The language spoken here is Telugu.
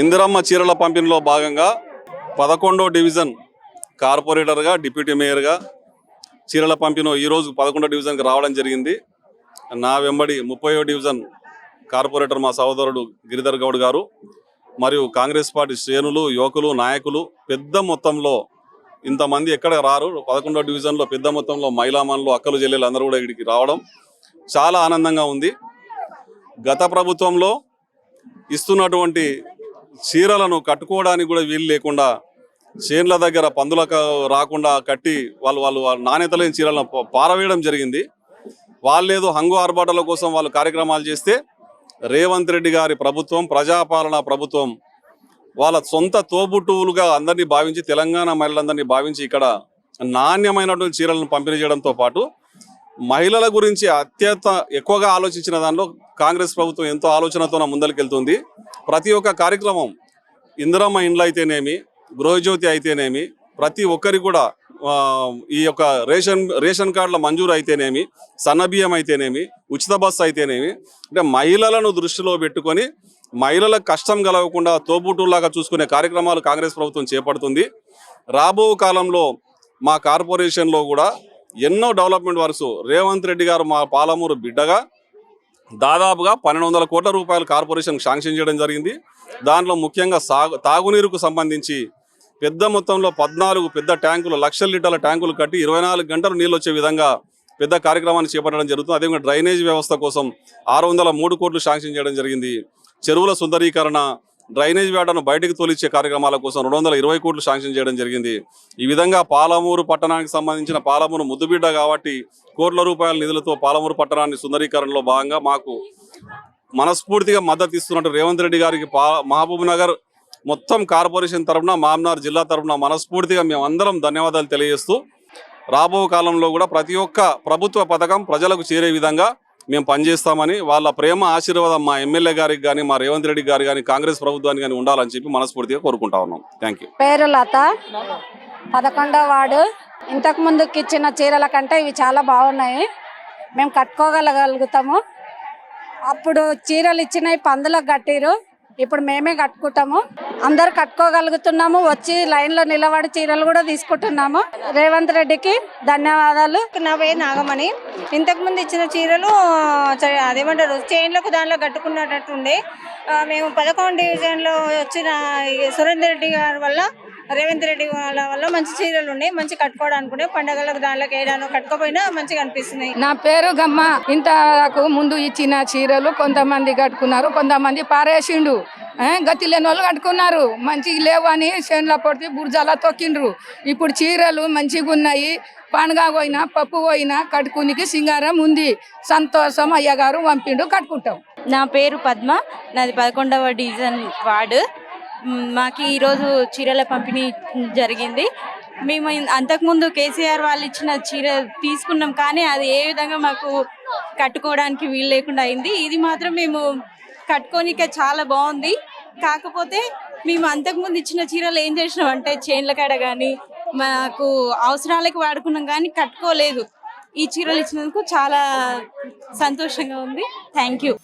ఇందిరమ్మ చీరల పంపిణీలో భాగంగా 11వ డివిజన్ కార్పొరేటర్గా డిప్యూటీ మేయర్గా చీరల పంపిణీ ఈరోజు 11వ డివిజన్కి రావడం జరిగింది. నా వెంబడి 30వ డివిజన్ కార్పొరేటర్ మా సహోదరుడు గిరిధర్ గౌడ్ గారు మరియు కాంగ్రెస్ పార్టీ శ్రేణులు, యువకులు, నాయకులు పెద్ద మొత్తంలో ఇంతమంది ఎక్కడ రారు. 11వ డివిజన్లో పెద్ద మొత్తంలో మహిళామణులు, అక్కలు, చెల్లెలు అందరూ కూడా ఇక్కడికి రావడం చాలా ఆనందంగా ఉంది. గత ప్రభుత్వంలో ఇస్తున్నటువంటి చీరలను కట్టుకోవడానికి కూడా వీలు లేకుండా చేన్ల దగ్గర పందులకు రాకుండా కట్టి వాళ్ళు నాణ్యత లేని చీరలను పారవేయడం జరిగింది. వాళ్ళేదో హంగు ఆర్భాటాల కోసం వాళ్ళు కార్యక్రమాలు చేస్తే రేవంత్ రెడ్డి గారి ప్రభుత్వం, ప్రజాపాలన ప్రభుత్వం వాళ్ళ సొంత తోబుట్టువులుగా అందరినీ భావించి, తెలంగాణ మహిళలందరినీ భావించి ఇక్కడ నాణ్యమైనటువంటి చీరలను పంపిణీ చేయడంతో పాటు మహిళల గురించి అత్యంత ఎక్కువగా ఆలోచించిన దానిలో కాంగ్రెస్ ప్రభుత్వం ఎంతో ఆలోచనతో ముందరికెళ్తుంది. ప్రతి ఒక్క కార్యక్రమం ఇందిరమ్మ ఇండ్లు అయితేనేమి, గృహజ్యోతి అయితేనేమి, ప్రతి ఒక్కరికి కూడా ఈ యొక్క రేషన్ కార్డుల మంజూరు అయితేనేమి, సన్నబియ్యం అయితేనేమి, ఉచిత బస్సు అయితేనేమి, అంటే మహిళలను దృష్టిలో పెట్టుకొని మహిళలకు కష్టం కలగకుండా తోబుట్టులాగా చూసుకునే కార్యక్రమాలు కాంగ్రెస్ ప్రభుత్వం చేపడుతుంది. రాబో కాలంలో మా కార్పొరేషన్లో కూడా ఎన్నో డెవలప్మెంట్ వర్క్స్ రేవంత్ రెడ్డి గారు మా పాలమూరు బిడ్డగా దాదాపుగా 1200 కోట్ల రూపాయలు కార్పొరేషన్ శాంక్షన్ చేయడం జరిగింది. దాంట్లో ముఖ్యంగా తాగునీరుకు సంబంధించి పెద్ద మొత్తంలో 14 పెద్ద ట్యాంకులు, లక్షల లీటర్ల ట్యాంకులు కట్టి 24 గంటలు నీళ్ళు వచ్చే విధంగా పెద్ద కార్యక్రమాన్ని చేపట్టడం జరుగుతుంది. అదేవిధంగా డ్రైనేజ్ వ్యవస్థ కోసం 603 కోట్లు శాంక్షన్ చేయడం జరిగింది. చెరువుల సుందరీకరణ, డ్రైనేజ్ వేటను బయటకు తోలిచ్చే కార్యక్రమాల కోసం 220 కోట్లు శాంక్షన్ చేయడం జరిగింది. ఈ విధంగా పాలమూరు పట్టణానికి సంబంధించిన పాలమూరు ముద్దుబిడ్డ కాబట్టి కోట్ల రూపాయల నిధులతో పాలమూరు పట్టణాన్ని సుందరీకరణలో భాగంగా మాకు మనస్ఫూర్తిగా మద్దతు ఇస్తున్నట్టు రేవంత్ రెడ్డి గారికి మహబూబ్ నగర్ మొత్తం కార్పొరేషన్ తరఫున, మామ్నార్ జిల్లా తరఫున మనస్ఫూర్తిగా మేమందరం ధన్యవాదాలు తెలియజేస్తూ రాబో కాలంలో కూడా ప్రతి ఒక్క ప్రభుత్వ పథకం ప్రజలకు చేరే విధంగా మేము పనిచేస్తామని, వాళ్ళ ప్రేమ ఆశీర్వాదం మా ఎమ్మెల్యే గారికి కానీ, మా రేవంత్ రెడ్డి గారు కానీ, కాంగ్రెస్ ప్రభుత్వానికి కానీ ఉండాలని చెప్పి మనస్ఫూర్తిగా కోరుకుంటా ఉన్నాం. Thank you. పేరు లత, 11వ వార్డు. ఇంతకు ముందుకి ఇచ్చిన చీరల కంటే ఇవి చాలా బాగున్నాయి. మేము కట్టుకోగలుగుతాము. అప్పుడు చీరలు ఇచ్చినవి పందులకు కట్టిరు, ఇప్పుడు మేమే కట్టుకుంటాము. అందరు కట్టుకోగలుగుతున్నాము. వచ్చి లైన్లో నిలబడి చీరలు కూడా తీసుకుంటున్నాము. రేవంత్ రెడ్డికి ధన్యవాదాలు. నా పేరు నాగమణి. ఇంతకుముందు ఇచ్చిన చీరలు అదేమంటారు చైన్లకు దానిలో కట్టుకున్నట్టుండే. మేము 11 డివిజన్లో వచ్చిన సురేందర్ రెడ్డి గారి వల్ల, రేవంత్ రెడ్డి వల్ల మంచి చీరలు ఉన్నాయి. మంచి కట్టుకోవడానికి పండగలకు దానిలోకి వేయడానికి కట్టుకోపోయినా మంచిగా అనిపిస్తున్నాయి. నా పేరు గమ్మ. ఇంతకు ముందు ఇచ్చిన చీరలు కొంతమంది కట్టుకున్నారు, కొంతమంది పారేసిండు. గతి లేని వాళ్ళు కట్టుకున్నారు. మంచిగా లేవు అని చేనుల పొడిచి బుర్జాల తొక్కిండ్రు. ఇప్పుడు చీరలు మంచిగా ఉన్నాయి. పండుగ పోయినా, పప్పు పోయినా కట్టుకునికి సింగారం ఉంది. సంతోషం. అయ్యగారు పంపిండు, కట్టుకుంటాం. నా పేరు పద్మ, నాది 11వ డివిజన్ వార్డు. మాకు ఈరోజు చీరల పంపిణీ జరిగింది. మేము అంతకుముందు కేసీఆర్ వాళ్ళు ఇచ్చిన చీర తీసుకున్నాం, కానీ అది ఏ విధంగా మాకు కట్టుకోవడానికి వీలు లేకుండా అయింది. ఇది మాత్రం మేము కట్టుకోనికే చాలా బాగుంది. కాకపోతే మేము అంతకుముందు ఇచ్చిన చీరలు ఏం చేసినాం అంటే చేన్ల కాడ కానీ మాకు అవసరాలకు వాడుకున్నాం, కానీ కట్టుకోలేదు. ఈ చీరలు ఇచ్చినందుకు చాలా సంతోషంగా ఉంది. Thank you.